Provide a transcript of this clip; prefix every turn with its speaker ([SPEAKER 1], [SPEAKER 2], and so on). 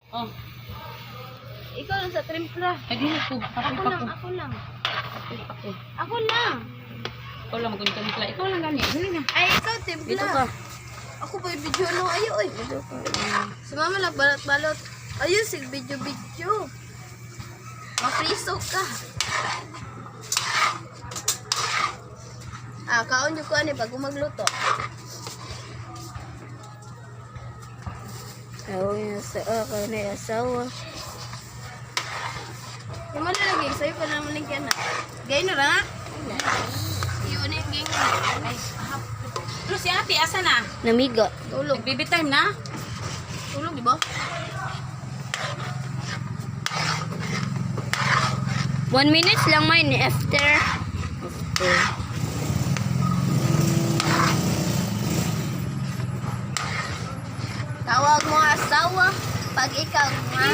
[SPEAKER 1] Oh,
[SPEAKER 2] Ikaw lang sa trimpla.
[SPEAKER 1] ay di na po. Kapoy pa ko.
[SPEAKER 2] Ako lang.
[SPEAKER 1] Kapoy pa ko.
[SPEAKER 2] Ako lang.
[SPEAKER 1] Ikaw lang magunta nila. Ikaw lang gani. Dali na.
[SPEAKER 2] Ay, ikaw timpla.
[SPEAKER 1] Dito ka.
[SPEAKER 2] Ako ba yung video no? Ayo, ay.
[SPEAKER 1] Dito ka.
[SPEAKER 2] Si mama nagbalot-balot. Ayun, sig video-video. Mapriso ka. Kaon yung kuha ni bago magluto.
[SPEAKER 3] Ako yung ako na yung asawa.
[SPEAKER 2] Yung malalagay, sa'yo pa naman ng kaya na. Gay na ra? Yun yung ging.
[SPEAKER 1] Pero si ate, asa na?
[SPEAKER 3] Namiga.
[SPEAKER 2] Tulog.
[SPEAKER 1] Baby time na?
[SPEAKER 2] Tulog, di ba?
[SPEAKER 3] 1 minutes lang man after.
[SPEAKER 2] Tawag mo asawa pag ikaw nga.